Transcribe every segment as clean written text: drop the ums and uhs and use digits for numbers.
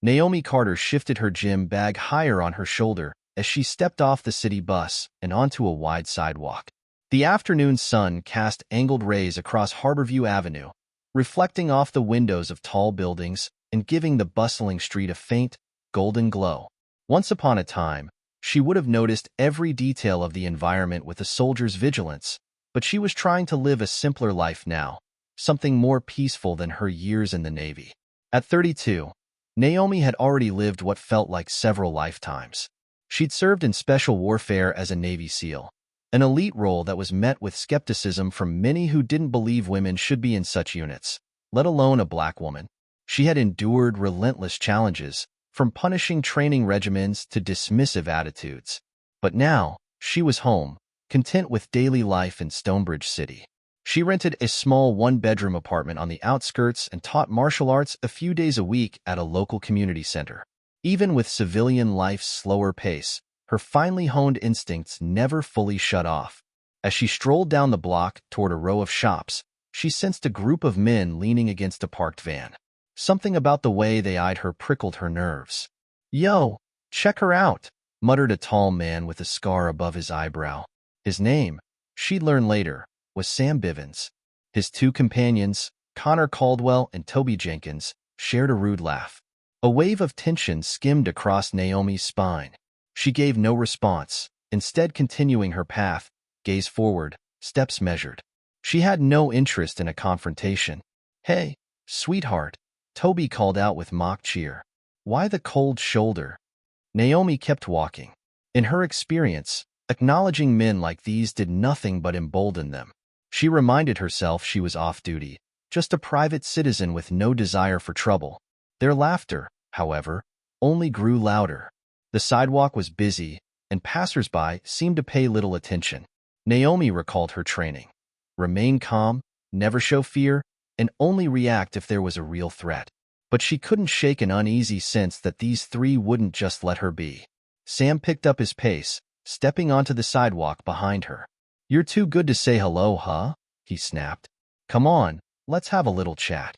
Naomi Carter shifted her gym bag higher on her shoulder as she stepped off the city bus and onto a wide sidewalk. The afternoon sun cast angled rays across Harborview Avenue, reflecting off the windows of tall buildings and giving the bustling street a faint, golden glow. Once upon a time, she would have noticed every detail of the environment with a soldier's vigilance, but she was trying to live a simpler life now, something more peaceful than her years in the Navy. At 32, Naomi had already lived what felt like several lifetimes. She'd served in special warfare as a Navy SEAL, an elite role that was met with skepticism from many who didn't believe women should be in such units, let alone a black woman. She had endured relentless challenges, from punishing training regimens to dismissive attitudes. But now, she was home, content with daily life in Stonebridge City. She rented a small one-bedroom apartment on the outskirts and taught martial arts a few days a week at a local community center. Even with civilian life's slower pace, her finely honed instincts never fully shut off. As she strolled down the block toward a row of shops, she sensed a group of men leaning against a parked van. Something about the way they eyed her prickled her nerves. "Yo, check her out," muttered a tall man with a scar above his eyebrow. His name, she'd learn later, was Sam Bivens. His two companions, Connor Caldwell and Toby Jenkins, shared a rude laugh. A wave of tension skimmed across Naomi's spine. She gave no response, instead continuing her path, gaze forward, steps measured. She had no interest in a confrontation. "Hey, sweetheart," Toby called out with mock cheer. "Why the cold shoulder?" Naomi kept walking. In her experience, acknowledging men like these did nothing but embolden them. She reminded herself she was off-duty, just a private citizen with no desire for trouble. Their laughter, however, only grew louder. The sidewalk was busy, and passers-by seemed to pay little attention. Naomi recalled her training. Remain calm, never show fear, and only react if there was a real threat. But she couldn't shake an uneasy sense that these three wouldn't just let her be. Sam picked up his pace, stepping onto the sidewalk behind her. "You're too good to say hello, huh?" he snapped. "Come on, let's have a little chat."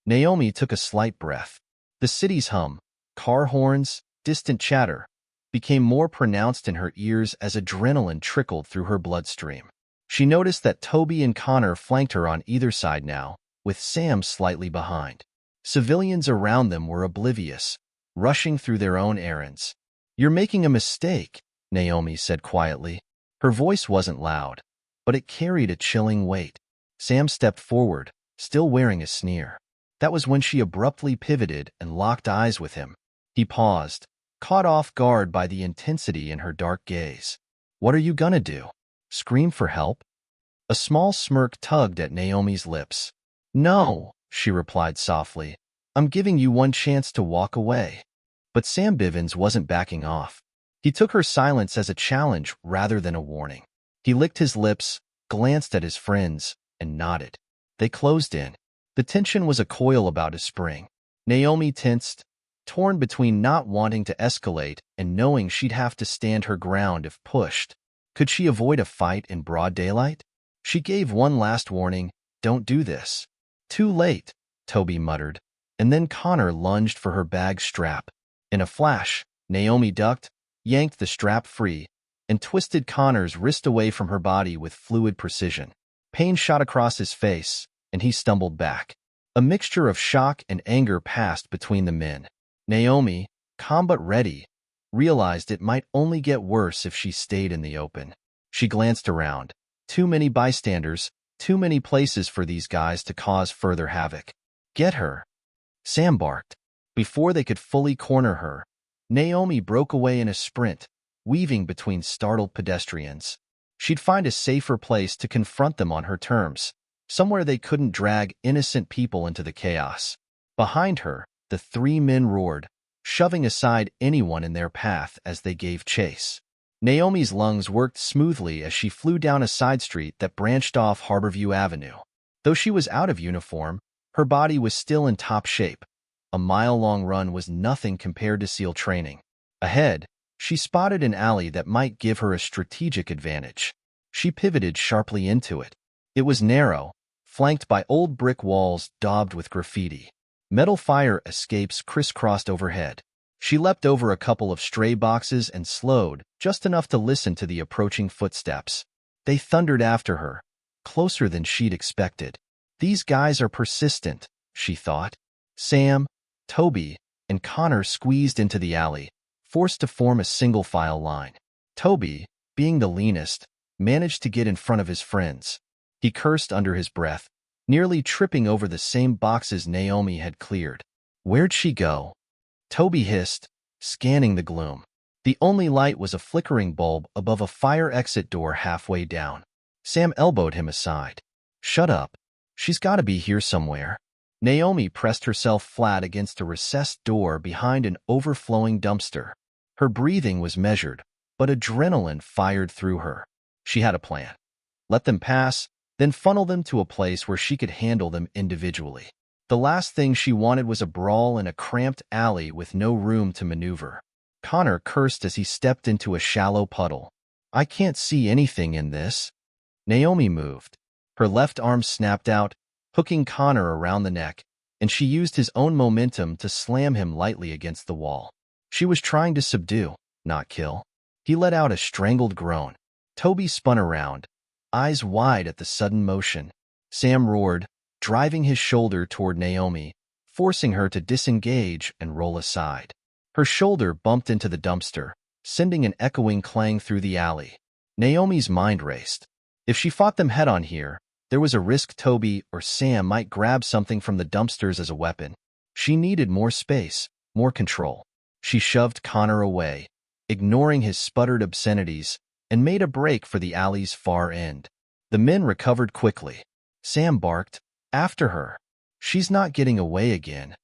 Naomi took a slight breath. The city's hum, car horns, distant chatter, became more pronounced in her ears as adrenaline trickled through her bloodstream. She noticed that Toby and Connor flanked her on either side now, with Sam slightly behind. Civilians around them were oblivious, rushing through their own errands. "You're making a mistake," Naomi said quietly. Her voice wasn't loud, but it carried a chilling weight. Sam stepped forward, still wearing a sneer. That was when she abruptly pivoted and locked eyes with him. He paused, caught off guard by the intensity in her dark gaze. "What are you gonna do? Scream for help?" A small smirk tugged at Naomi's lips. "No," she replied softly. "I'm giving you one chance to walk away." But Sam Bivens wasn't backing off. He took her silence as a challenge rather than a warning. He licked his lips, glanced at his friends, and nodded. They closed in. The tension was a coil about his spring. Naomi tensed, torn between not wanting to escalate and knowing she'd have to stand her ground if pushed. Could she avoid a fight in broad daylight? She gave one last warning, "Don't do this." "Too late," Toby muttered, and then Connor lunged for her bag strap. In a flash, Naomi ducked, yanked the strap free, and twisted Connor's wrist away from her body with fluid precision. Pain shot across his face, and he stumbled back. A mixture of shock and anger passed between the men. Naomi, calm but ready, realized it might only get worse if she stayed in the open. She glanced around. Too many bystanders, too many places for these guys to cause further havoc. "Get her," Sam barked. Before they could fully corner her, Naomi broke away in a sprint, weaving between startled pedestrians. She'd find a safer place to confront them on her terms, somewhere they couldn't drag innocent people into the chaos. Behind her, the three men roared, shoving aside anyone in their path as they gave chase. Naomi's lungs worked smoothly as she flew down a side street that branched off Harborview Avenue. Though she was out of uniform, her body was still in top shape. A mile-long run was nothing compared to SEAL training. Ahead, she spotted an alley that might give her a strategic advantage. She pivoted sharply into it. It was narrow, flanked by old brick walls daubed with graffiti. Metal fire escapes crisscrossed overhead. She leapt over a couple of stray boxes and slowed, just enough to listen to the approaching footsteps. They thundered after her, closer than she'd expected. These guys are persistent, she thought. Sam, Toby, and Connor squeezed into the alley, forced to form a single-file line. Toby, being the leanest, managed to get in front of his friends. He cursed under his breath, nearly tripping over the same boxes Naomi had cleared. Where'd she go? Toby hissed, scanning the gloom. The only light was a flickering bulb above a fire exit door halfway down. Sam elbowed him aside. Shut up. She's got to be here somewhere. Naomi pressed herself flat against a recessed door behind an overflowing dumpster. Her breathing was measured, but adrenaline fired through her. She had a plan. Let them pass, then funnel them to a place where she could handle them individually. The last thing she wanted was a brawl in a cramped alley with no room to maneuver. Connor cursed as he stepped into a shallow puddle. I can't see anything in this. Naomi moved. Her left arm snapped out, hooking Connor around the neck, and she used his own momentum to slam him lightly against the wall. She was trying to subdue, not kill. He let out a strangled groan. Toby spun around, eyes wide at the sudden motion. Sam roared, driving his shoulder toward Naomi, forcing her to disengage and roll aside. Her shoulder bumped into the dumpster, sending an echoing clang through the alley. Naomi's mind raced. If she fought them head-on here, there was a risk Toby or Sam might grab something from the dumpsters as a weapon. She needed more space, more control. She shoved Connor away, ignoring his sputtered obscenities, and made a break for the alley's far end. The men recovered quickly. Sam barked, after her. She's not getting away again.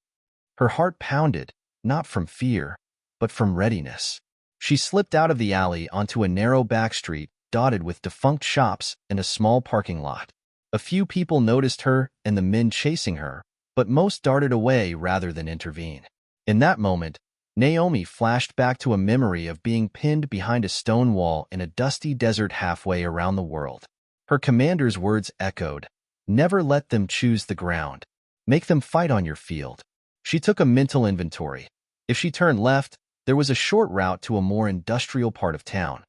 Her heart pounded, not from fear, but from readiness. She slipped out of the alley onto a narrow back street dotted with defunct shops and a small parking lot. A few people noticed her and the men chasing her, but most darted away rather than intervene. In that moment, Naomi flashed back to a memory of being pinned behind a stone wall in a dusty desert halfway around the world. Her commander's words echoed, "Never let them choose the ground. Make them fight on your field." She took a mental inventory. If she turned left, there was a short route to a more industrial part of town.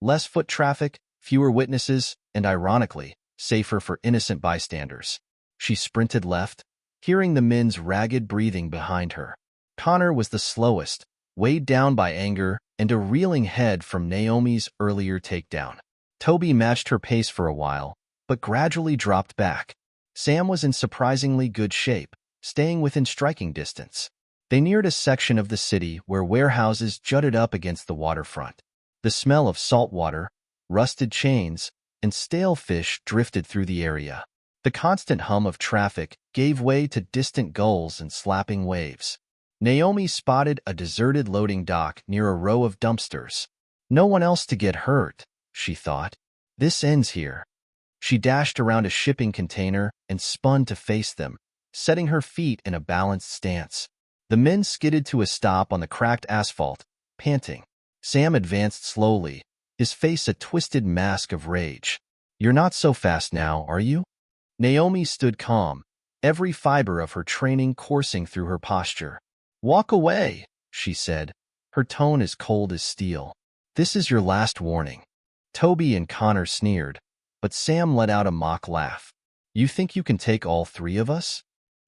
Less foot traffic, fewer witnesses, and ironically, safer for innocent bystanders. She sprinted left, hearing the men's ragged breathing behind her. Connor was the slowest, weighed down by anger and a reeling head from Naomi's earlier takedown. Toby matched her pace for a while, but gradually dropped back. Sam was in surprisingly good shape, staying within striking distance. They neared a section of the city where warehouses jutted up against the waterfront. The smell of salt water, rusted chains, and stale fish drifted through the area. The constant hum of traffic gave way to distant gulls and slapping waves. Naomi spotted a deserted loading dock near a row of dumpsters. No one else to get hurt, she thought. This ends here. She dashed around a shipping container and spun to face them, setting her feet in a balanced stance. The men skidded to a stop on the cracked asphalt, panting. Sam advanced slowly, his face a twisted mask of rage. You're not so fast now, are you? Naomi stood calm, every fiber of her training coursing through her posture. Walk away, she said, her tone as cold as steel. This is your last warning. Toby and Connor sneered, but Sam let out a mock laugh. You think you can take all three of us?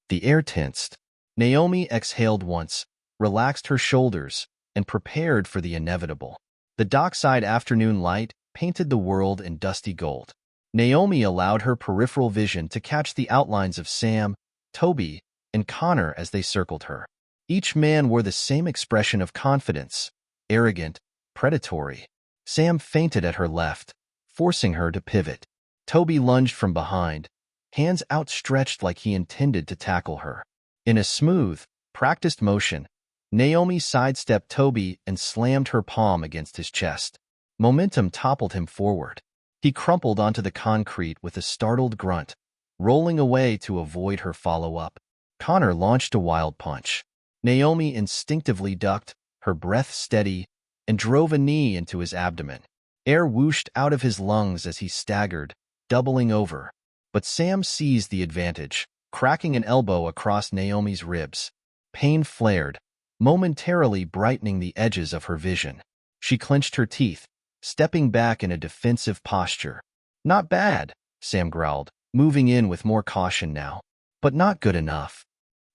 The air tensed. Naomi exhaled once, relaxed her shoulders, and prepared for the inevitable. The dockside afternoon light painted the world in dusty gold. Naomi allowed her peripheral vision to catch the outlines of Sam, Toby, and Connor as they circled her. Each man wore the same expression of confidence, arrogant, predatory. Sam feinted at her left, forcing her to pivot. Toby lunged from behind, hands outstretched like he intended to tackle her. In a smooth, practiced motion, Naomi sidestepped Toby and slammed her palm against his chest. Momentum toppled him forward. He crumpled onto the concrete with a startled grunt, rolling away to avoid her follow-up. Connor launched a wild punch. Naomi instinctively ducked, her breath steady, and drove a knee into his abdomen. Air whooshed out of his lungs as he staggered, doubling over. But Sam seized the advantage, cracking an elbow across Naomi's ribs. Pain flared, momentarily brightening the edges of her vision. She clenched her teeth, stepping back in a defensive posture. Not bad, Sam growled, moving in with more caution now. But not good enough.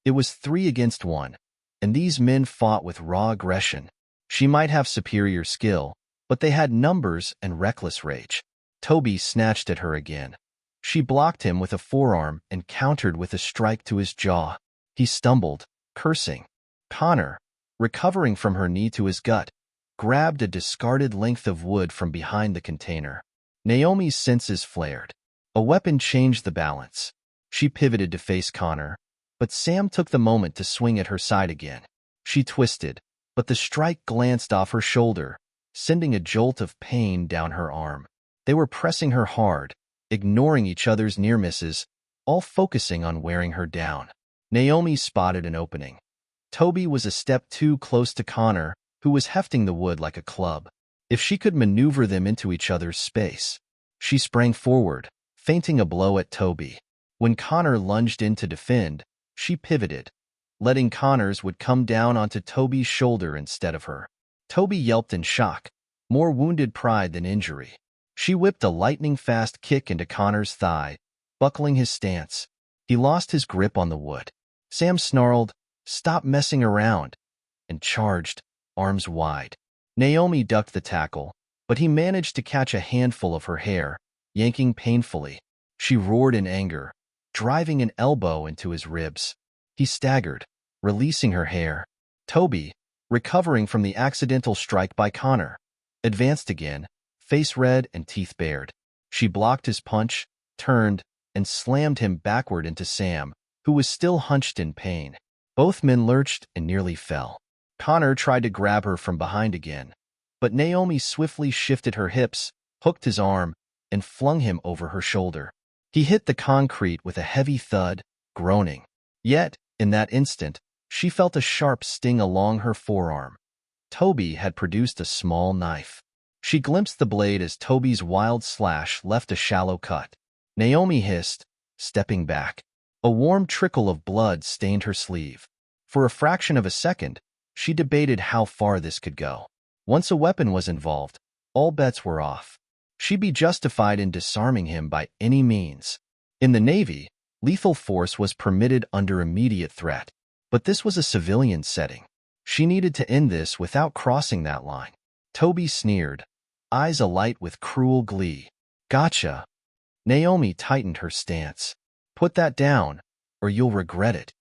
It was 3 against 1, and these men fought with raw aggression. She might have superior skill, but they had numbers and reckless rage. Toby snatched at her again. She blocked him with a forearm and countered with a strike to his jaw. He stumbled, cursing. Connor, recovering from her knee to his gut, grabbed a discarded length of wood from behind the container. Naomi's senses flared. A weapon changed the balance. She pivoted to face Connor, but Sam took the moment to swing at her side again. She twisted, but the strike glanced off her shoulder, sending a jolt of pain down her arm. They were pressing her hard, ignoring each other's near misses, all focusing on wearing her down. Naomi spotted an opening. Toby was a step too close to Connor, who was hefting the wood like a club. If she could maneuver them into each other's space. She sprang forward, feinting a blow at Toby. When Connor lunged in to defend, she pivoted, letting Connor's would come down onto Toby's shoulder instead of her. Toby yelped in shock, more wounded pride than injury. She whipped a lightning-fast kick into Connor's thigh, buckling his stance. He lost his grip on the wood. Sam snarled, "Stop messing around," and charged, arms wide. Naomi ducked the tackle, but he managed to catch a handful of her hair, yanking painfully. She roared in anger, driving an elbow into his ribs. He staggered, releasing her hair. Toby, recovering from the accidental strike by Connor, advanced again, face red and teeth bared. She blocked his punch, turned, and slammed him backward into Sam, who was still hunched in pain. Both men lurched and nearly fell. Connor tried to grab her from behind again, but Naomi swiftly shifted her hips, hooked his arm, and flung him over her shoulder. He hit the concrete with a heavy thud, groaning. Yet, in that instant, she felt a sharp sting along her forearm. Toby had produced a small knife. She glimpsed the blade as Toby's wild slash left a shallow cut. Naomi hissed, stepping back. A warm trickle of blood stained her sleeve. For a fraction of a second, she debated how far this could go. Once a weapon was involved, all bets were off. She'd be justified in disarming him by any means. In the Navy, lethal force was permitted under immediate threat, but this was a civilian setting. She needed to end this without crossing that line. Toby sneered, eyes alight with cruel glee. "Gotcha." Naomi tightened her stance. "Put that down, or you'll regret it."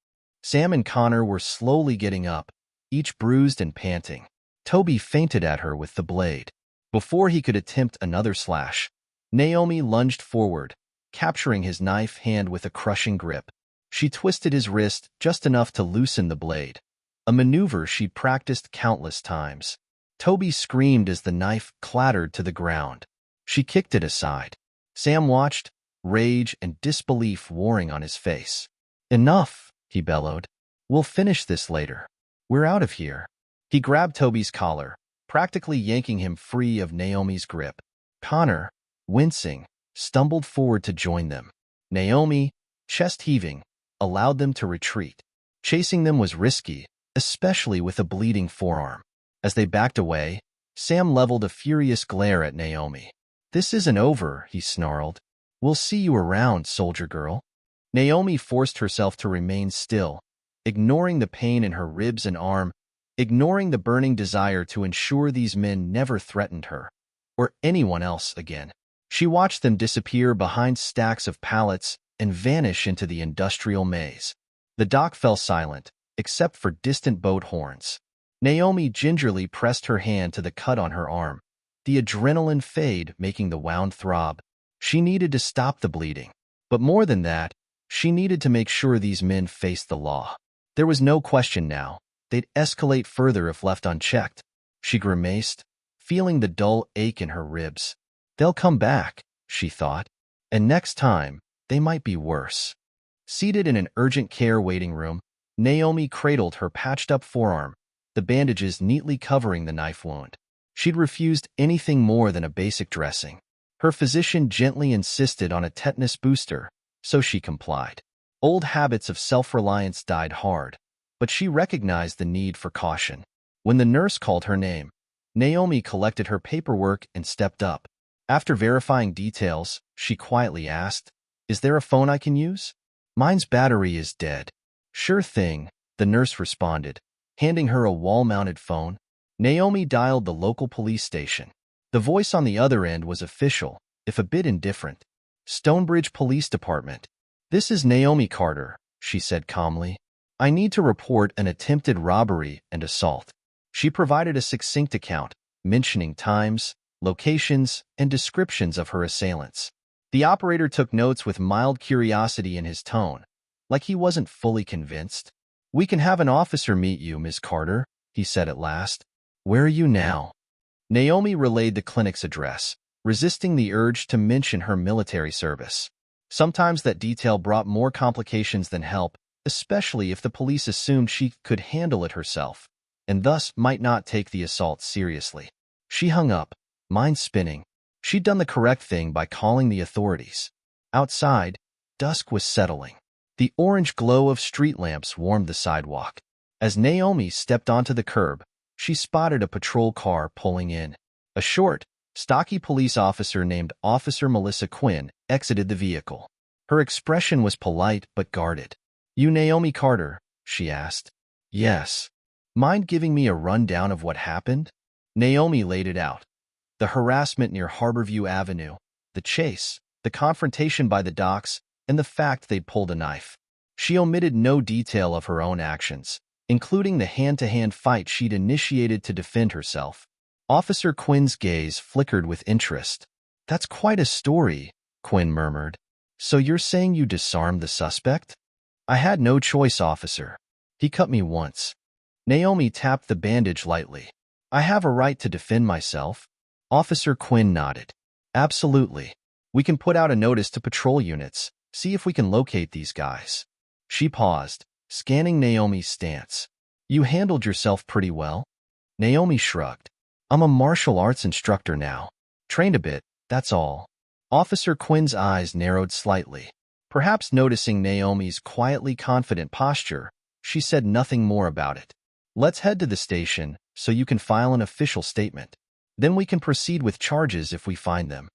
Sam and Connor were slowly getting up, each bruised and panting. Toby feinted at her with the blade. Before he could attempt another slash, Naomi lunged forward, capturing his knife hand with a crushing grip. She twisted his wrist just enough to loosen the blade, a maneuver she'd practiced countless times. Toby screamed as the knife clattered to the ground. She kicked it aside. Sam watched, rage and disbelief warring on his face. "Enough," he bellowed. "We'll finish this later. We're out of here." He grabbed Toby's collar, practically yanking him free of Naomi's grip. Connor, wincing, stumbled forward to join them. Naomi, chest heaving, allowed them to retreat. Chasing them was risky, especially with a bleeding forearm. As they backed away, Sam leveled a furious glare at Naomi. "This isn't over," he snarled. "We'll see you around, soldier girl." Naomi forced herself to remain still, ignoring the pain in her ribs and arm, ignoring the burning desire to ensure these men never threatened her, or anyone else again. She watched them disappear behind stacks of pallets and vanish into the industrial maze. The dock fell silent, except for distant boat horns. Naomi gingerly pressed her hand to the cut on her arm, the adrenaline fade making the wound throb. She needed to stop the bleeding. But more than that, she needed to make sure these men faced the law. There was no question now. They'd escalate further if left unchecked. She grimaced, feeling the dull ache in her ribs. They'll come back, she thought, and next time, they might be worse. Seated in an urgent care waiting room, Naomi cradled her patched-up forearm, the bandages neatly covering the knife wound. She'd refused anything more than a basic dressing. Her physician gently insisted on a tetanus booster, so she complied. Old habits of self-reliance died hard, but she recognized the need for caution. When the nurse called her name, Naomi collected her paperwork and stepped up. After verifying details, she quietly asked, "Is there a phone I can use? Mine's battery is dead." "Sure thing," the nurse responded, handing her a wall-mounted phone. Naomi dialed the local police station. The voice on the other end was official, if a bit indifferent. "Stonebridge Police Department. This is Naomi Carter," she said calmly. "I need to report an attempted robbery and assault." She provided a succinct account, mentioning times, locations, and descriptions of her assailants. The operator took notes with mild curiosity in his tone, like he wasn't fully convinced. "We can have an officer meet you, Ms. Carter," he said at last. "Where are you now?" Naomi relayed the clinic's address, resisting the urge to mention her military service. Sometimes that detail brought more complications than help, especially if the police assumed she could handle it herself, and thus might not take the assault seriously. She hung up, mind spinning. She'd done the correct thing by calling the authorities. Outside, dusk was settling. The orange glow of street lamps warmed the sidewalk. As Naomi stepped onto the curb, she spotted a patrol car pulling in. A short, stocky police officer named Officer Melissa Quinn exited the vehicle. Her expression was polite but guarded. "You Naomi Carter?" she asked. "Yes." "Mind giving me a rundown of what happened?" Naomi laid it out. The harassment near Harborview Avenue, the chase, the confrontation by the docks, and the fact they'd pulled a knife. She omitted no detail of her own actions, including the hand-to-hand fight she'd initiated to defend herself. Officer Quinn's gaze flickered with interest. "That's quite a story," Quinn murmured. "So you're saying you disarmed the suspect?" "I had no choice, officer. He cut me once." Naomi tapped the bandage lightly. "I have a right to defend myself." Officer Quinn nodded. "Absolutely. We can put out a notice to patrol units, see if we can locate these guys." She paused, scanning Naomi's stance. "You handled yourself pretty well." Naomi shrugged. "I'm a martial arts instructor now. Trained a bit, that's all." Officer Quinn's eyes narrowed slightly. Perhaps noticing Naomi's quietly confident posture, she said nothing more about it. "Let's head to the station so you can file an official statement. Then we can proceed with charges if we find them."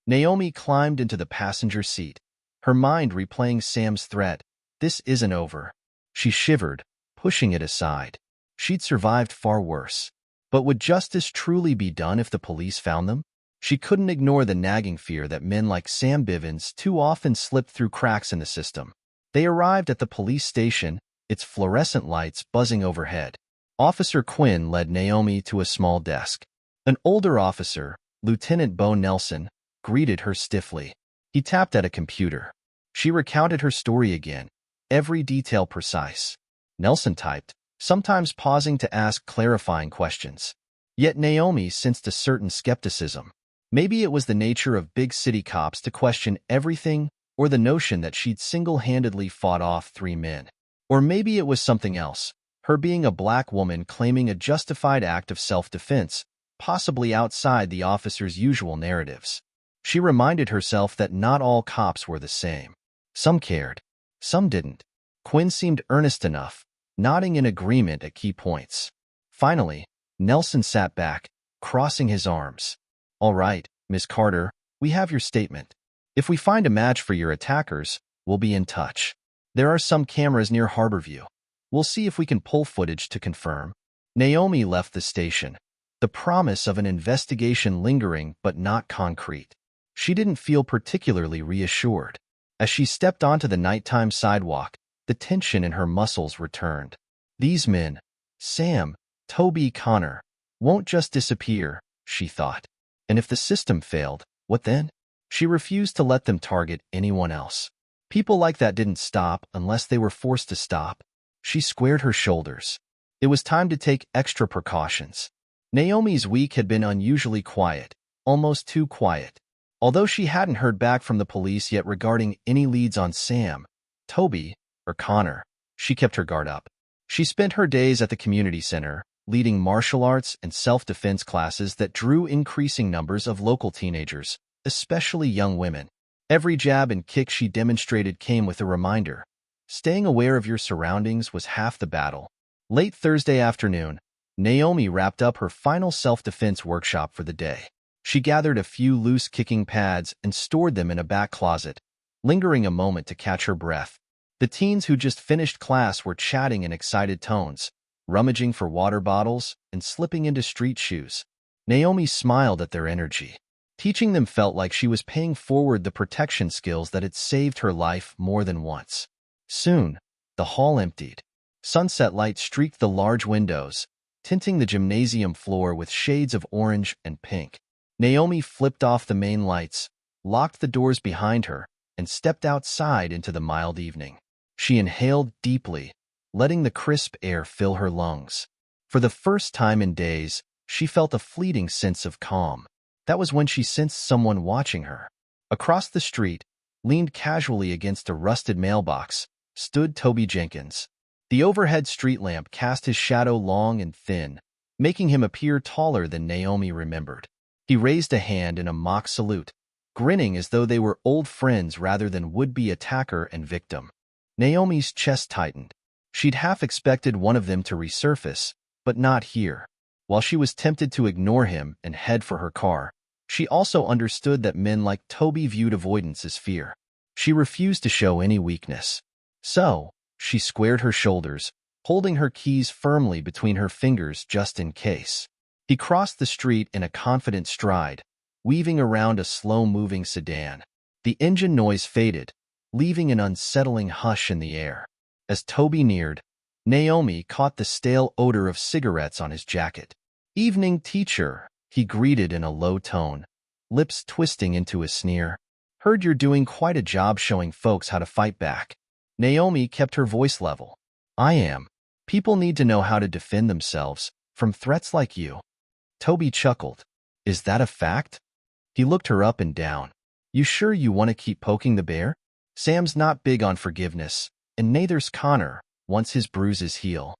Naomi climbed into the passenger seat, her mind replaying Sam's threat. This isn't over. She shivered, pushing it aside. She'd survived far worse. But would justice truly be done if the police found them? She couldn't ignore the nagging fear that men like Sam Bivens too often slipped through cracks in the system. They arrived at the police station, its fluorescent lights buzzing overhead. Officer Quinn led Naomi to a small desk. An older officer, Lieutenant Bo Nelson, greeted her stiffly. He tapped at a computer. She recounted her story again, every detail precise. Nelson typed, sometimes pausing to ask clarifying questions. Yet Naomi sensed a certain skepticism. Maybe it was the nature of big city cops to question everything, or the notion that she'd single-handedly fought off 3 men. Or maybe it was something else, her being a black woman claiming a justified act of self-defense, possibly outside the officer's usual narratives. She reminded herself that not all cops were the same. Some cared. Some didn't. Quinn seemed earnest enough, nodding in agreement at key points. Finally, Nelson sat back, crossing his arms. "All right, Miss Carter, we have your statement. If we find a match for your attackers, we'll be in touch. There are some cameras near Harborview. We'll see if we can pull footage to confirm." Naomi left the station, the promise of an investigation lingering but not concrete. She didn't feel particularly reassured. As she stepped onto the nighttime sidewalk, the tension in her muscles returned. These men, Sam, Toby, Connor, won't just disappear, she thought. And if the system failed, what then? She refused to let them target anyone else. People like that didn't stop unless they were forced to stop. She squared her shoulders. It was time to take extra precautions. Naomi's week had been unusually quiet, almost too quiet. Although she hadn't heard back from the police yet regarding any leads on Sam, Toby, or Connor, she kept her guard up. She spent her days at the community center, leading martial arts and self-defense classes that drew increasing numbers of local teenagers, especially young women. Every jab and kick she demonstrated came with a reminder. Staying aware of your surroundings was half the battle. Late Thursday afternoon, Naomi wrapped up her final self-defense workshop for the day. She gathered a few loose kicking pads and stored them in a back closet, lingering a moment to catch her breath. The teens who just finished class were chatting in excited tones, rummaging for water bottles and slipping into street shoes. Naomi smiled at their energy. Teaching them felt like she was paying forward the protection skills that had saved her life more than once. Soon, the hall emptied. Sunset light streaked the large windows, tinting the gymnasium floor with shades of orange and pink. Naomi flipped off the main lights, locked the doors behind her, and stepped outside into the mild evening. She inhaled deeply, letting the crisp air fill her lungs. For the first time in days, she felt a fleeting sense of calm. That was when she sensed someone watching her. Across the street, leaned casually against a rusted mailbox, stood Toby Jenkins. The overhead street lamp cast his shadow long and thin, making him appear taller than Naomi remembered. He raised a hand in a mock salute, grinning as though they were old friends rather than would-be attacker and victim. Naomi's chest tightened. She'd half expected one of them to resurface, but not here. While she was tempted to ignore him and head for her car, she also understood that men like Toby viewed avoidance as fear. She refused to show any weakness. So, she squared her shoulders, holding her keys firmly between her fingers just in case. He crossed the street in a confident stride, weaving around a slow-moving sedan. The engine noise faded, leaving an unsettling hush in the air. As Toby neared, Naomi caught the stale odor of cigarettes on his jacket. "Evening, teacher," he greeted in a low tone, lips twisting into a sneer. "Heard you're doing quite a job showing folks how to fight back." Naomi kept her voice level. "I am. People need to know how to defend themselves from threats like you." Toby chuckled. "Is that a fact?" He looked her up and down. "You sure you want to keep poking the bear? Sam's not big on forgiveness, and neither's Connor, once his bruises heal."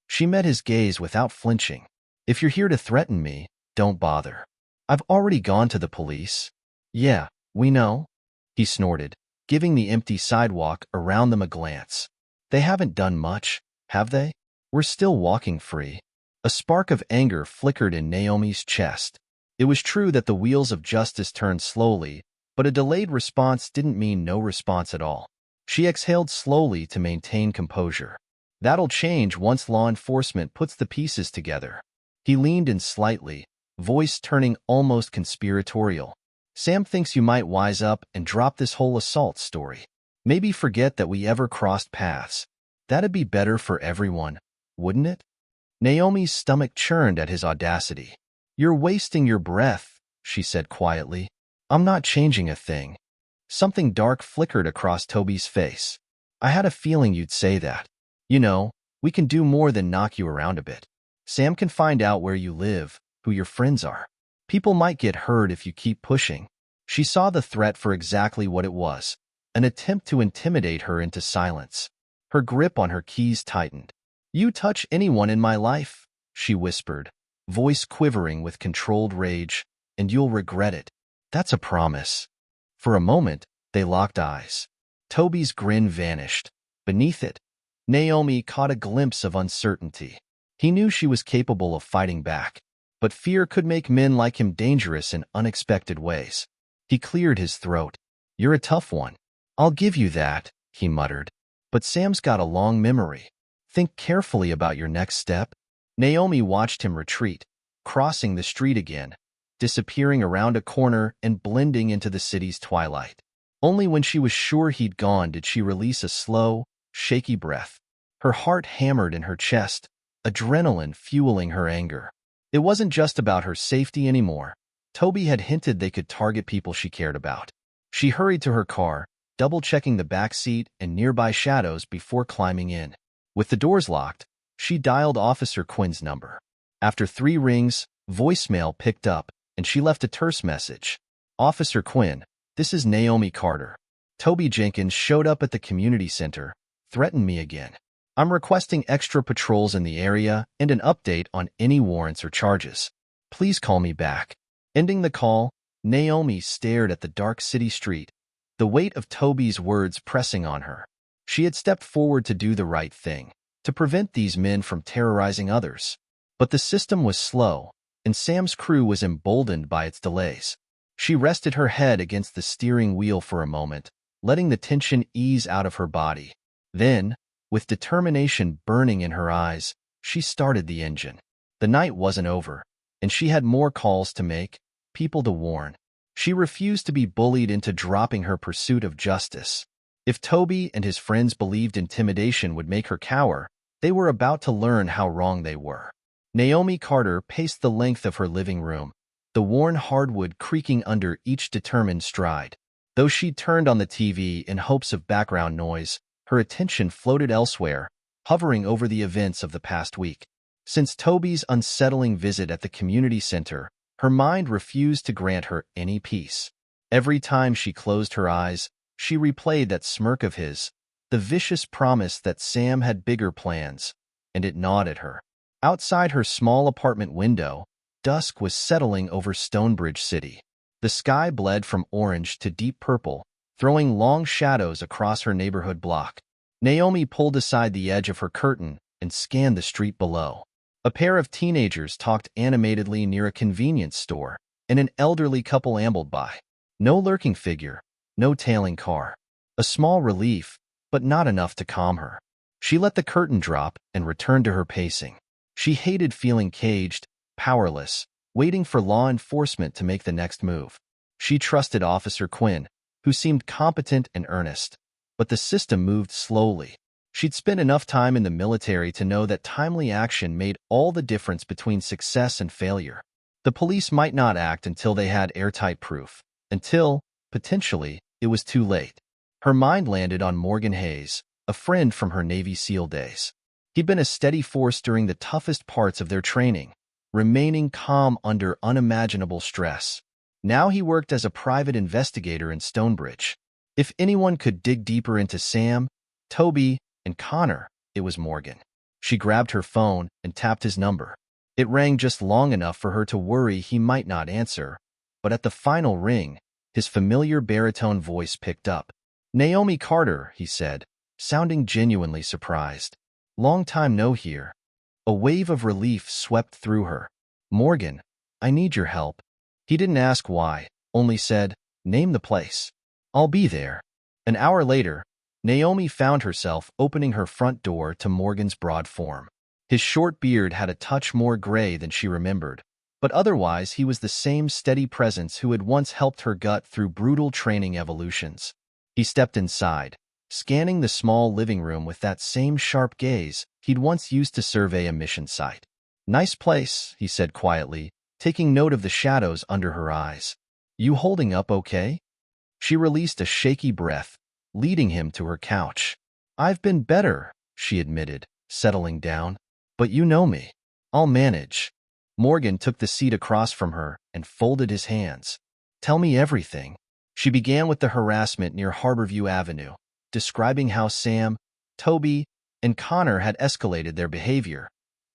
She met his gaze without flinching. "If you're here to threaten me, don't bother. I've already gone to the police." "Yeah, we know," he snorted, giving the empty sidewalk around them a glance. "They haven't done much, have they? We're still walking free." A spark of anger flickered in Naomi's chest. It was true that the wheels of justice turned slowly, but a delayed response didn't mean no response at all. She exhaled slowly to maintain composure. "That'll change once law enforcement puts the pieces together." He leaned in slightly, voice turning almost conspiratorial. "Sam thinks you might wise up and drop this whole assault story. Maybe forget that we ever crossed paths. That'd be better for everyone, wouldn't it?" Naomi's stomach churned at his audacity. "You're wasting your breath," she said quietly. "I'm not changing a thing." Something dark flickered across Toby's face. "I had a feeling you'd say that. You know, we can do more than knock you around a bit. Sam can find out where you live, who your friends are. People might get hurt if you keep pushing." She saw the threat for exactly what it was, an attempt to intimidate her into silence. Her grip on her keys tightened. "You touch anyone in my life," she whispered, voice quivering with controlled rage, "and you'll regret it. That's a promise." For a moment, they locked eyes. Toby's grin vanished. Beneath it, Naomi caught a glimpse of uncertainty. He knew she was capable of fighting back, but fear could make men like him dangerous in unexpected ways. He cleared his throat. "You're a tough one. I'll give you that," he muttered. "But Sam's got a long memory. Think carefully about your next step." Naomi watched him retreat, crossing the street again, disappearing around a corner and blending into the city's twilight. Only when she was sure he'd gone did she release a slow, shaky breath. Her heart hammered in her chest, adrenaline fueling her anger. It wasn't just about her safety anymore. Toby had hinted they could target people she cared about. She hurried to her car, double-checking the back seat and nearby shadows before climbing in. With the doors locked, she dialed Officer Quinn's number. After 3 rings, voicemail picked up, and she left a terse message. "Officer Quinn, this is Naomi Carter. Toby Jenkins showed up at the community center, threatened me again. I'm requesting extra patrols in the area and an update on any warrants or charges. Please call me back." Ending the call, Naomi stared at the dark city street, the weight of Toby's words pressing on her. She had stepped forward to do the right thing, to prevent these men from terrorizing others. But the system was slow, and Sam's crew was emboldened by its delays. She rested her head against the steering wheel for a moment, letting the tension ease out of her body. Then, with determination burning in her eyes, she started the engine. The night wasn't over, and she had more calls to make, people to warn. She refused to be bullied into dropping her pursuit of justice. If Toby and his friends believed intimidation would make her cower, they were about to learn how wrong they were. Naomi Carter paced the length of her living room, the worn hardwood creaking under each determined stride. Though she turned on the TV in hopes of background noise, her attention floated elsewhere, hovering over the events of the past week. Since Toby's unsettling visit at the community center, her mind refused to grant her any peace. Every time she closed her eyes, she replayed that smirk of his, the vicious promise that Sam had bigger plans, and it gnawed at her. Outside her small apartment window, dusk was settling over Stonebridge City. The sky bled from orange to deep purple, throwing long shadows across her neighborhood block. Naomi pulled aside the edge of her curtain and scanned the street below. A pair of teenagers talked animatedly near a convenience store, and an elderly couple ambled by. No lurking figure, no tailing car. A small relief, but not enough to calm her. She let the curtain drop and returned to her pacing. She hated feeling caged, powerless, waiting for law enforcement to make the next move. She trusted Officer Quinn, who seemed competent and earnest, but the system moved slowly. She'd spent enough time in the military to know that timely action made all the difference between success and failure. The police might not act until they had airtight proof, until, potentially, it was too late. Her mind landed on Morgan Hayes, a friend from her Navy SEAL days. He'd been a steady force during the toughest parts of their training, remaining calm under unimaginable stress. Now he worked as a private investigator in Stonebridge. If anyone could dig deeper into Sam, Toby, and Connor, it was Morgan. She grabbed her phone and tapped his number. It rang just long enough for her to worry he might not answer, but at the final ring, his familiar baritone voice picked up. "Naomi Carter," he said, sounding genuinely surprised. "Long time no hear." A wave of relief swept through her. "Morgan, I need your help." He didn't ask why, only said, "Name the place. I'll be there." An hour later, Naomi found herself opening her front door to Morgan's broad form. His short beard had a touch more gray than she remembered, but otherwise he was the same steady presence who had once helped her gut through brutal training evolutions. He stepped inside, scanning the small living room with that same sharp gaze he'd once used to survey a mission site. "Nice place," he said quietly, taking note of the shadows under her eyes. "You holding up okay?" She released a shaky breath, leading him to her couch. "I've been better," she admitted, settling down. "But you know me. I'll manage." Morgan took the seat across from her and folded his hands. "Tell me everything." She began with the harassment near Harborview Avenue, describing how Sam, Toby, and Connor had escalated their behavior,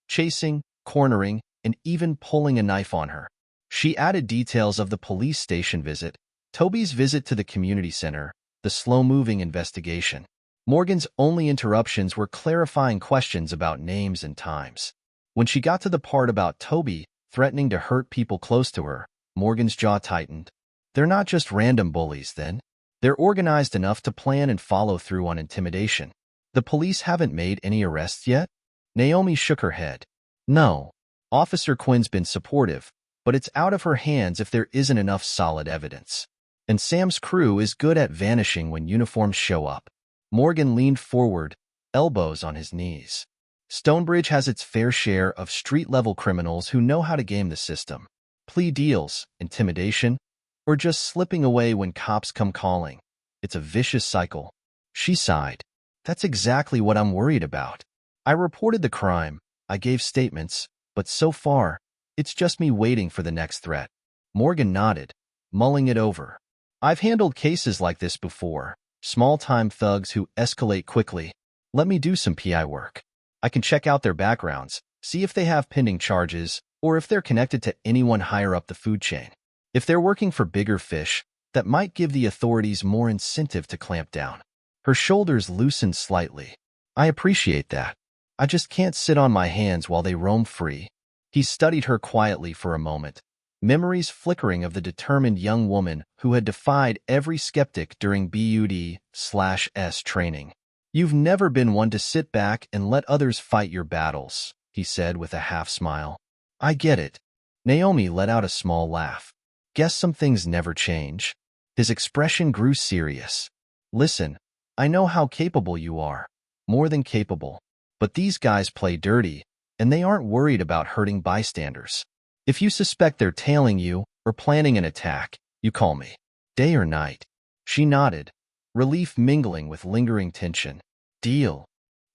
chasing, cornering, and even pulling a knife on her. She added details of the police station visit, Toby's visit to the community center, the slow-moving investigation. Morgan's only interruptions were clarifying questions about names and times. When she got to the part about Toby threatening to hurt people close to her, Morgan's jaw tightened. They're not just random bullies, then. They're organized enough to plan and follow through on intimidation. The police haven't made any arrests yet? Naomi shook her head. No. Officer Quinn's been supportive, but it's out of her hands if there isn't enough solid evidence. And Sam's crew is good at vanishing when uniforms show up. Morgan leaned forward, elbows on his knees. Stonebridge has its fair share of street-level criminals who know how to game the system. Plea deals, intimidation, or just slipping away when cops come calling. It's a vicious cycle. She sighed. That's exactly what I'm worried about. I reported the crime, I gave statements, but so far, it's just me waiting for the next threat. Morgan nodded, mulling it over. I've handled cases like this before, small-time thugs who escalate quickly. Let me do some PI work. I can check out their backgrounds, see if they have pending charges, or if they're connected to anyone higher up the food chain. If they're working for bigger fish, that might give the authorities more incentive to clamp down. Her shoulders loosened slightly. I appreciate that. I just can't sit on my hands while they roam free. He studied her quietly for a moment, memories flickering of the determined young woman who had defied every skeptic during BUD/S training. You've never been one to sit back and let others fight your battles, he said with a half-smile. I get it. Naomi let out a small laugh. Guess some things never change. His expression grew serious. Listen, I know how capable you are. More than capable. But these guys play dirty, and they aren't worried about hurting bystanders. If you suspect they're tailing you or planning an attack, you call me. Day or night. She nodded, relief mingling with lingering tension. Deal.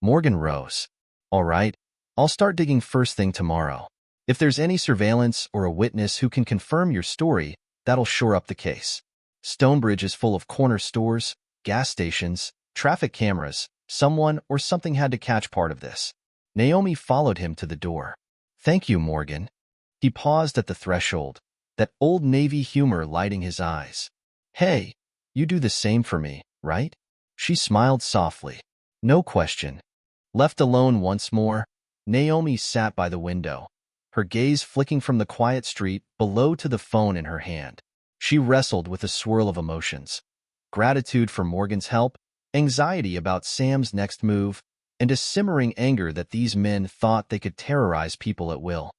Morgan rose. All right, I'll start digging first thing tomorrow. If there's any surveillance or a witness who can confirm your story, that'll shore up the case. Stonebridge is full of corner stores, gas stations, traffic cameras. Someone or something had to catch part of this. Naomi followed him to the door. Thank you, Morgan. He paused at the threshold, that old Navy humor lighting his eyes. Hey, you do the same for me, right? She smiled softly. No question. Left alone once more, Naomi sat by the window, her gaze flicking from the quiet street below to the phone in her hand. She wrestled with a swirl of emotions. Gratitude for Morgan's help, anxiety about Sam's next move, and a simmering anger that these men thought they could terrorize people at will.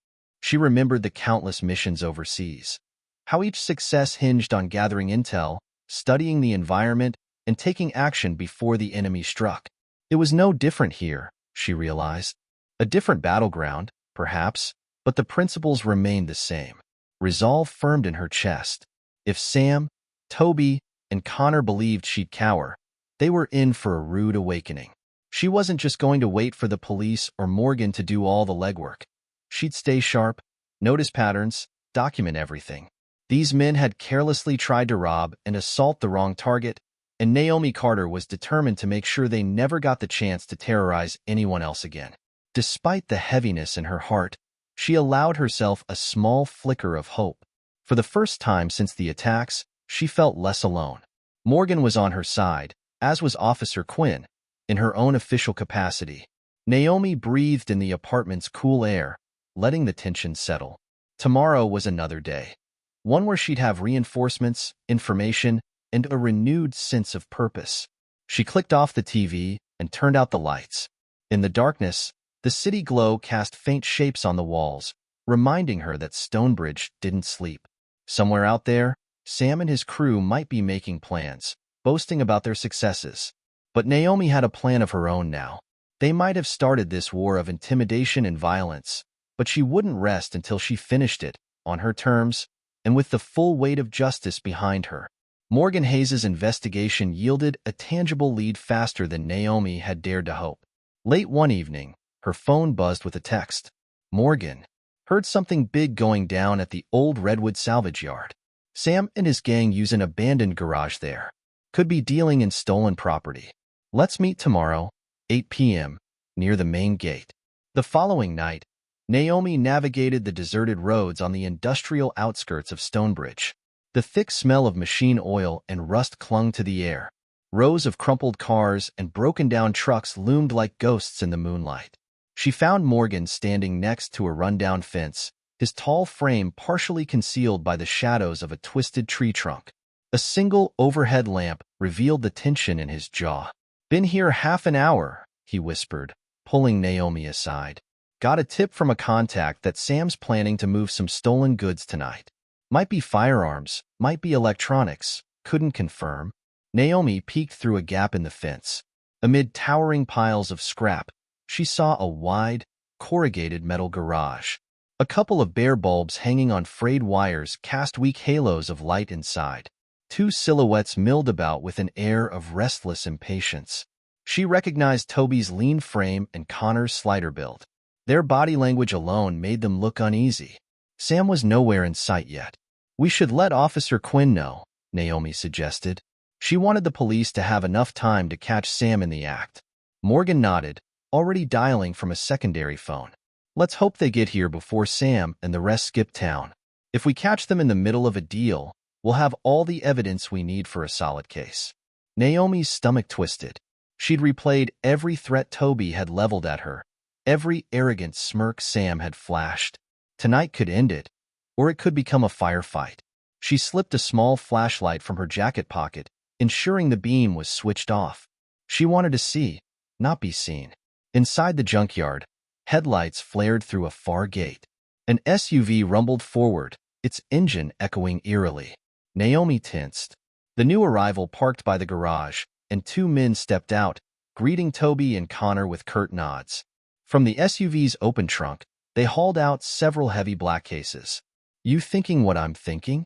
She remembered the countless missions overseas, how each success hinged on gathering intel, studying the environment, and taking action before the enemy struck. It was no different here, she realized. A different battleground, perhaps, but the principles remained the same. Resolve firmed in her chest. If Sam, Toby, and Connor believed she'd cower, they were in for a rude awakening. She wasn't just going to wait for the police or Morgan to do all the legwork. She'd stay sharp, notice patterns, document everything. These men had carelessly tried to rob and assault the wrong target, and Naomi Carter was determined to make sure they never got the chance to terrorize anyone else again. Despite the heaviness in her heart, she allowed herself a small flicker of hope. For the first time since the attacks, she felt less alone. Morgan was on her side, as was Officer Quinn, in her own official capacity. Naomi breathed in the apartment's cool air, letting the tension settle. Tomorrow was another day, one where she'd have reinforcements, information, and a renewed sense of purpose. She clicked off the TV and turned out the lights. In the darkness, the city glow cast faint shapes on the walls, reminding her that Stonebridge didn't sleep. Somewhere out there, Sam and his crew might be making plans, boasting about their successes. But Naomi had a plan of her own now. They might have started this war of intimidation and violence, but she wouldn't rest until she finished it, on her terms, and with the full weight of justice behind her. Morgan Hayes' investigation yielded a tangible lead faster than Naomi had dared to hope. Late one evening, her phone buzzed with a text. Morgan heard something big going down at the old Redwood salvage yard. Sam and his gang use an abandoned garage there. Could be dealing in stolen property. Let's meet tomorrow, 8 p.m., near the main gate. The following night, Naomi navigated the deserted roads on the industrial outskirts of Stonebridge. The thick smell of machine oil and rust clung to the air. Rows of crumpled cars and broken-down trucks loomed like ghosts in the moonlight. She found Morgan standing next to a rundown fence, his tall frame partially concealed by the shadows of a twisted tree trunk. A single overhead lamp revealed the tension in his jaw. Been here half an hour, he whispered, pulling Naomi aside. Got a tip from a contact that Sam's planning to move some stolen goods tonight. Might be firearms, might be electronics, couldn't confirm. Naomi peeked through a gap in the fence. Amid towering piles of scrap, she saw a wide, corrugated metal garage. A couple of bare bulbs hanging on frayed wires cast weak halos of light inside. Two silhouettes milled about with an air of restless impatience. She recognized Toby's lean frame and Connor's slider build. Their body language alone made them look uneasy. Sam was nowhere in sight yet. We should let Officer Quinn know, Naomi suggested. She wanted the police to have enough time to catch Sam in the act. Morgan nodded, already dialing from a secondary phone. Let's hope they get here before Sam and the rest skip town. If we catch them in the middle of a deal, we'll have all the evidence we need for a solid case. Naomi's stomach twisted. She'd replayed every threat Toby had leveled at her, every arrogant smirk Sam had flashed. Tonight could end it, or it could become a firefight. She slipped a small flashlight from her jacket pocket, ensuring the beam was switched off. She wanted to see, not be seen. Inside the junkyard, headlights flared through a far gate. An SUV rumbled forward, its engine echoing eerily. Naomi tensed. The new arrival parked by the garage, and two men stepped out, greeting Toby and Connor with curt nods. From the SUV's open trunk, they hauled out several heavy black cases. "You thinking what I'm thinking?"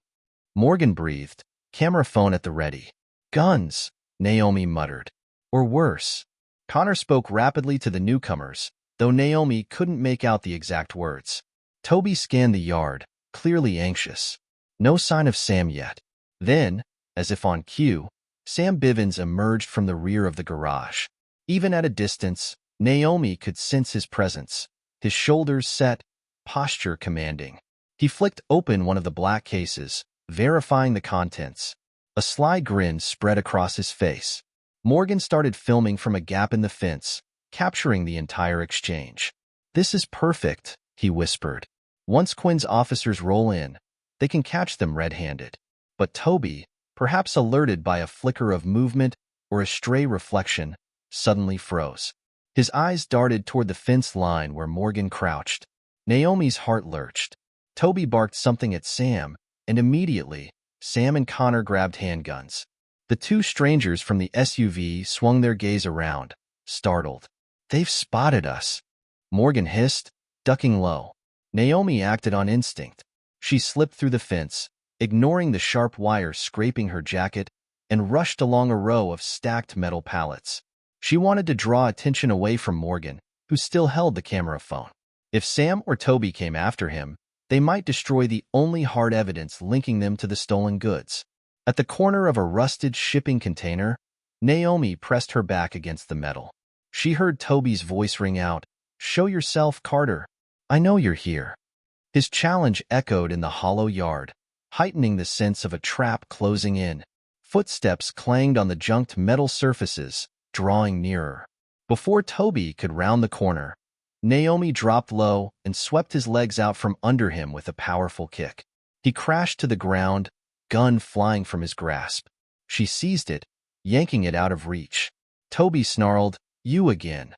Morgan breathed, camera phone at the ready. "Guns," Naomi muttered. "Or worse." Connor spoke rapidly to the newcomers, though Naomi couldn't make out the exact words. Toby scanned the yard, clearly anxious. No sign of Sam yet. Then, as if on cue, Sam Bivens emerged from the rear of the garage. Even at a distance, Naomi could sense his presence, his shoulders set, posture commanding. He flicked open one of the black cases, verifying the contents. A sly grin spread across his face. Morgan started filming from a gap in the fence, capturing the entire exchange. "This is perfect," he whispered. "Once Quinn's officers roll in, they can catch them red-handed." But Toby, perhaps alerted by a flicker of movement or a stray reflection, suddenly froze. His eyes darted toward the fence line where Morgan crouched. Naomi's heart lurched. Toby barked something at Sam, and immediately, Sam and Connor grabbed handguns. The two strangers from the SUV swung their gaze around, startled. "They've spotted us," Morgan hissed, ducking low. Naomi acted on instinct. She slipped through the fence, ignoring the sharp wire scraping her jacket, and rushed along a row of stacked metal pallets. She wanted to draw attention away from Morgan, who still held the camera phone. If Sam or Toby came after him, they might destroy the only hard evidence linking them to the stolen goods. At the corner of a rusted shipping container, Naomi pressed her back against the metal. She heard Toby's voice ring out, "Show yourself, Carter. I know you're here." His challenge echoed in the hollow yard, heightening the sense of a trap closing in. Footsteps clanged on the junked metal surfaces, drawing nearer. Before Toby could round the corner, Naomi dropped low and swept his legs out from under him with a powerful kick. He crashed to the ground, gun flying from his grasp. She seized it, yanking it out of reach. Toby snarled, "You again."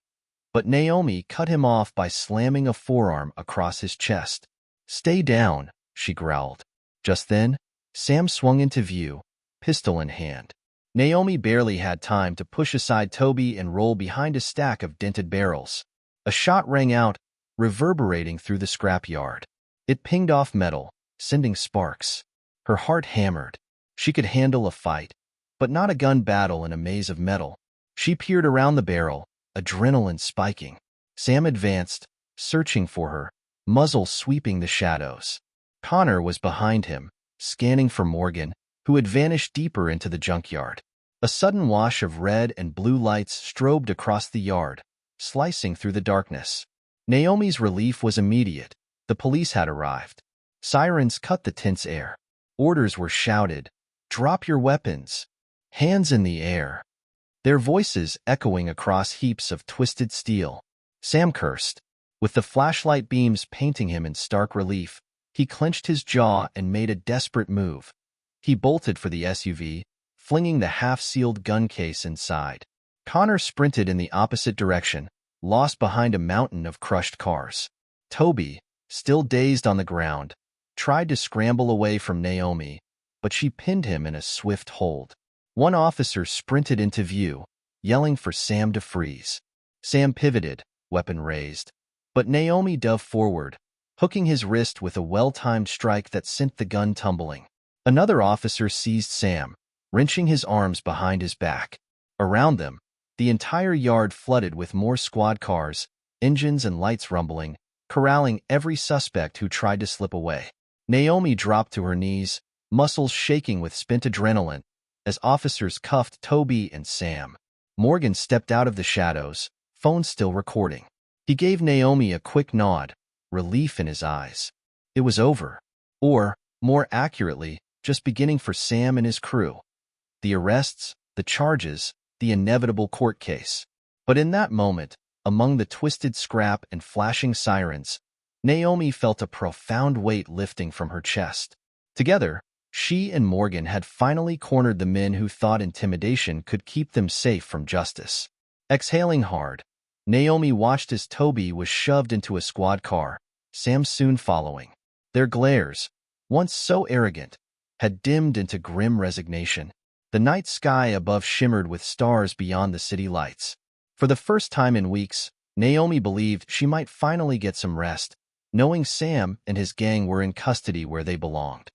But Naomi cut him off by slamming a forearm across his chest. "Stay down," she growled. Just then, Sam swung into view, pistol in hand. Naomi barely had time to push aside Toby and roll behind a stack of dented barrels. A shot rang out, reverberating through the scrapyard. It pinged off metal, sending sparks. Her heart hammered. She could handle a fight, but not a gun battle in a maze of metal. She peered around the barrel, adrenaline spiking. Sam advanced, searching for her, muzzle sweeping the shadows. Connor was behind him, scanning for Morgan, who had vanished deeper into the junkyard. A sudden wash of red and blue lights strobed across the yard, slicing through the darkness. Naomi's relief was immediate. The police had arrived. Sirens cut the tense air. Orders were shouted, "Drop your weapons! Hands in the air!" Their voices echoing across heaps of twisted steel. Sam cursed. With the flashlight beams painting him in stark relief, he clenched his jaw and made a desperate move. He bolted for the SUV, flinging the half-sealed gun case inside. Connor sprinted in the opposite direction, lost behind a mountain of crushed cars. Toby, still dazed on the ground, tried to scramble away from Naomi, but she pinned him in a swift hold. One officer sprinted into view, yelling for Sam to freeze. Sam pivoted, weapon raised, but Naomi dove forward, hooking his wrist with a well-timed strike that sent the gun tumbling. Another officer seized Sam, wrenching his arms behind his back. Around them, the entire yard flooded with more squad cars, engines and lights rumbling, corralling every suspect who tried to slip away. Naomi dropped to her knees, muscles shaking with spent adrenaline, as officers cuffed Toby and Sam. Morgan stepped out of the shadows, phone still recording. He gave Naomi a quick nod, relief in his eyes. It was over. Or, more accurately, just beginning for Sam and his crew. The arrests, the charges, the inevitable court case. But in that moment, among the twisted scrap and flashing sirens, Naomi felt a profound weight lifting from her chest. Together, she and Morgan had finally cornered the men who thought intimidation could keep them safe from justice. Exhaling hard, Naomi watched as Toby was shoved into a squad car, Sam soon following. Their glares, once so arrogant, had dimmed into grim resignation. The night sky above shimmered with stars beyond the city lights. For the first time in weeks, Naomi believed she might finally get some rest, knowing Sam and his gang were in custody where they belonged.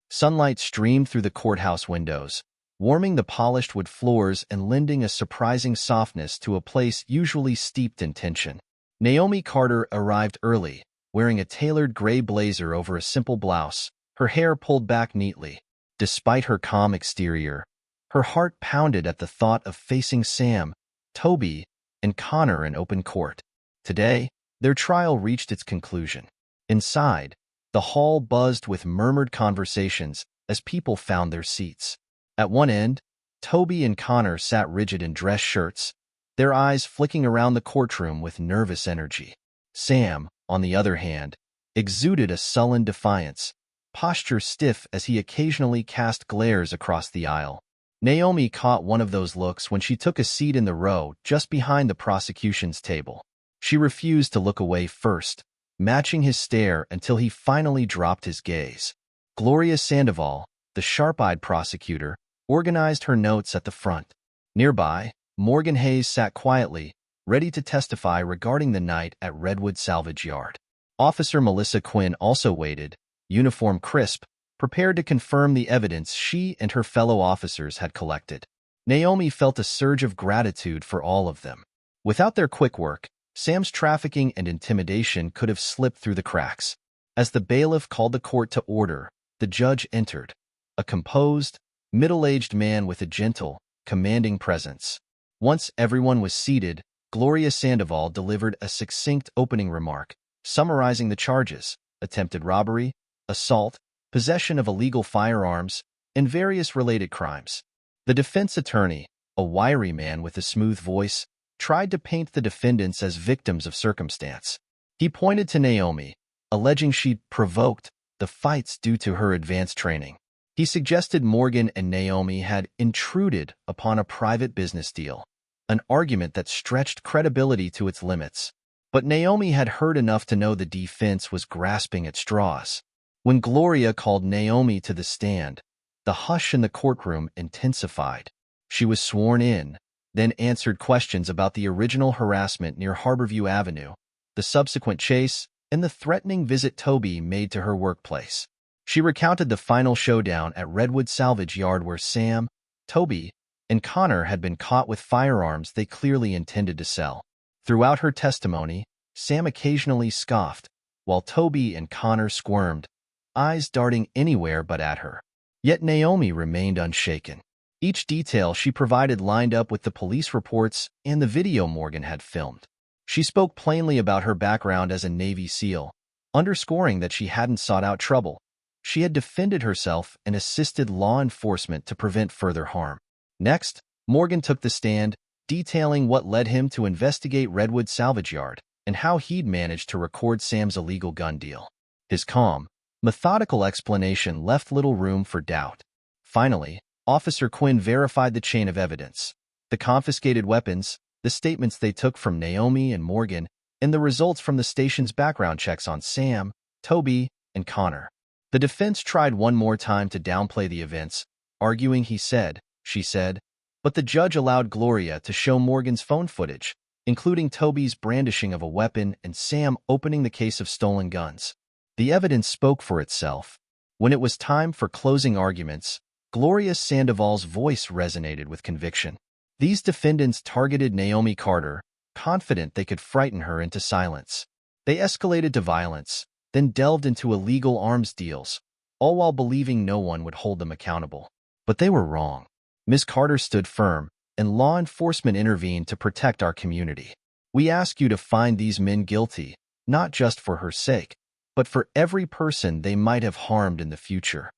Sunlight streamed through the courthouse windows, warming the polished wood floors and lending a surprising softness to a place usually steeped in tension. Naomi Carter arrived early, wearing a tailored gray blazer over a simple blouse, her hair pulled back neatly. Despite her calm exterior, her heart pounded at the thought of facing Sam, Toby, and Connor in open court. Today, their trial reached its conclusion. Inside, the hall buzzed with murmured conversations as people found their seats. At one end, Toby and Connor sat rigid in dress shirts, their eyes flicking around the courtroom with nervous energy. Sam, on the other hand, exuded a sullen defiance, posture stiff as he occasionally cast glares across the aisle. Naomi caught one of those looks when she took a seat in the row just behind the prosecution's table. She refused to look away first, matching his stare until he finally dropped his gaze. Gloria Sandoval, the sharp-eyed prosecutor, organized her notes at the front. Nearby, Morgan Hayes sat quietly, ready to testify regarding the night at Redwood Salvage Yard. Officer Melissa Quinn also waited, uniform crisp, prepared to confirm the evidence she and her fellow officers had collected. Naomi felt a surge of gratitude for all of them. Without their quick work, Sam's trafficking and intimidation could have slipped through the cracks. As the bailiff called the court to order, the judge entered, a composed, middle-aged man with a gentle, commanding presence. Once everyone was seated, Gloria Sandoval delivered a succinct opening remark, summarizing the charges: attempted robbery, assault, possession of illegal firearms, and various related crimes. The defense attorney, a wiry man with a smooth voice, tried to paint the defendants as victims of circumstance. He pointed to Naomi, alleging she'd provoked the fights due to her advanced training. He suggested Morgan and Naomi had intruded upon a private business deal, an argument that stretched credibility to its limits. But Naomi had heard enough to know the defense was grasping at straws. When Gloria called Naomi to the stand, the hush in the courtroom intensified. She was sworn in, then answered questions about the original harassment near Harborview Avenue, the subsequent chase, and the threatening visit Toby made to her workplace. She recounted the final showdown at Redwood Salvage Yard where Sam, Toby, and Connor had been caught with firearms they clearly intended to sell. Throughout her testimony, Sam occasionally scoffed, while Toby and Connor squirmed, eyes darting anywhere but at her. Yet Naomi remained unshaken. Each detail she provided lined up with the police reports and the video Morgan had filmed. She spoke plainly about her background as a Navy SEAL, underscoring that she hadn't sought out trouble. She had defended herself and assisted law enforcement to prevent further harm. Next, Morgan took the stand, detailing what led him to investigate Redwood Salvage Yard and how he'd managed to record Sam's illegal gun deal. His calm, methodical explanation left little room for doubt. Finally, Officer Quinn verified the chain of evidence: the confiscated weapons, the statements they took from Naomi and Morgan, and the results from the station's background checks on Sam, Toby, and Connor. The defense tried one more time to downplay the events, arguing he said, she said, but the judge allowed Gloria to show Morgan's phone footage, including Toby's brandishing of a weapon and Sam opening the case of stolen guns. The evidence spoke for itself. When it was time for closing arguments, Gloria Sandoval's voice resonated with conviction. These defendants targeted Naomi Carter, confident they could frighten her into silence. They escalated to violence, then delved into illegal arms deals, all while believing no one would hold them accountable. But they were wrong. Ms. Carter stood firm, and law enforcement intervened to protect our community. We ask you to find these men guilty, not just for her sake, but for every person they might have harmed in the future.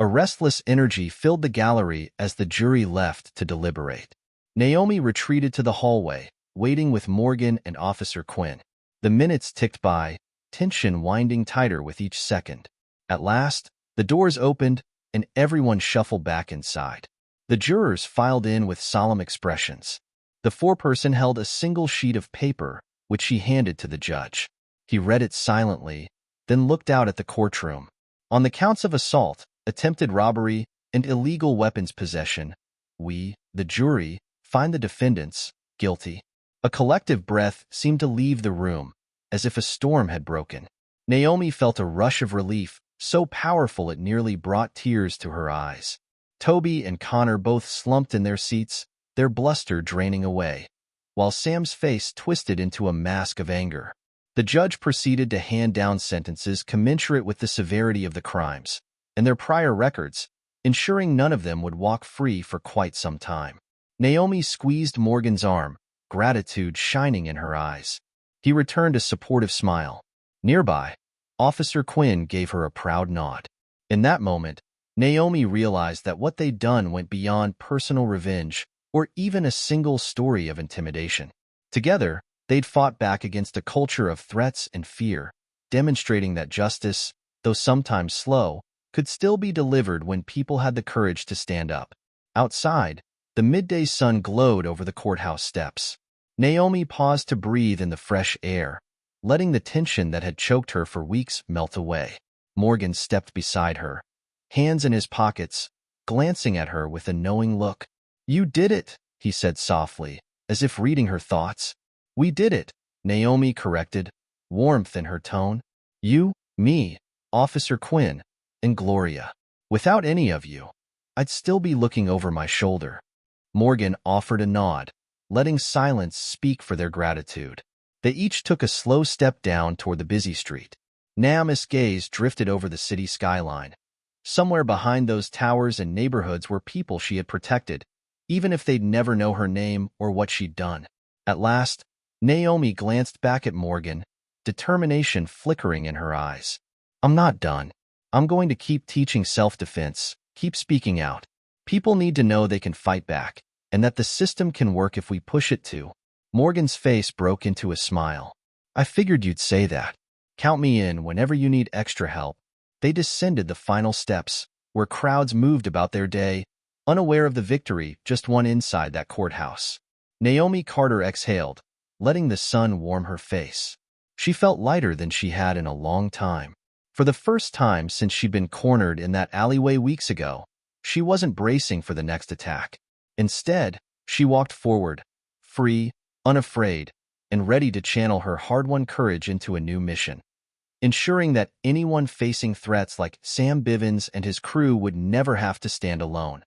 A restless energy filled the gallery as the jury left to deliberate. Naomi retreated to the hallway, waiting with Morgan and Officer Quinn. The minutes ticked by, tension winding tighter with each second. At last, the doors opened, and everyone shuffled back inside. The jurors filed in with solemn expressions. The foreperson held a single sheet of paper, which she handed to the judge. He read it silently, then looked out at the courtroom. On the counts of assault, attempted robbery, and illegal weapons possession, we, the jury, find the defendants guilty. A collective breath seemed to leave the room, as if a storm had broken. Naomi felt a rush of relief, so powerful it nearly brought tears to her eyes. Toby and Connor both slumped in their seats, their bluster draining away, while Sam's face twisted into a mask of anger. The judge proceeded to hand down sentences commensurate with the severity of the crimes and their prior records, ensuring none of them would walk free for quite some time. Naomi squeezed Morgan's arm, gratitude shining in her eyes. He returned a supportive smile. Nearby, Officer Quinn gave her a proud nod. In that moment, Naomi realized that what they'd done went beyond personal revenge or even a single story of intimidation. Together, they'd fought back against a culture of threats and fear, demonstrating that justice, though sometimes slow, could still be delivered when people had the courage to stand up. Outside, the midday sun glowed over the courthouse steps. Naomi paused to breathe in the fresh air, letting the tension that had choked her for weeks melt away. Morgan stepped beside her, hands in his pockets, glancing at her with a knowing look. "You did it," he said softly, as if reading her thoughts. "We did it," Naomi corrected, warmth in her tone. "You, me, Officer Quinn, and Gloria. Without any of you, I'd still be looking over my shoulder." Morgan offered a nod, letting silence speak for their gratitude. They each took a slow step down toward the busy street. Naomi's gaze drifted over the city skyline. Somewhere behind those towers and neighborhoods were people she had protected, even if they'd never know her name or what she'd done. At last, Naomi glanced back at Morgan, determination flickering in her eyes. "I'm not done. I'm going to keep teaching self-defense, keep speaking out. People need to know they can fight back, and that the system can work if we push it to." Morgan's face broke into a smile. "I figured you'd say that. Count me in whenever you need extra help." They descended the final steps, where crowds moved about their day, unaware of the victory just won inside that courthouse. Naomi Carter exhaled, letting the sun warm her face. She felt lighter than she had in a long time. For the first time since she'd been cornered in that alleyway weeks ago, she wasn't bracing for the next attack. Instead, she walked forward, free, unafraid, and ready to channel her hard-won courage into a new mission, ensuring that anyone facing threats like Sam Bivens and his crew would never have to stand alone.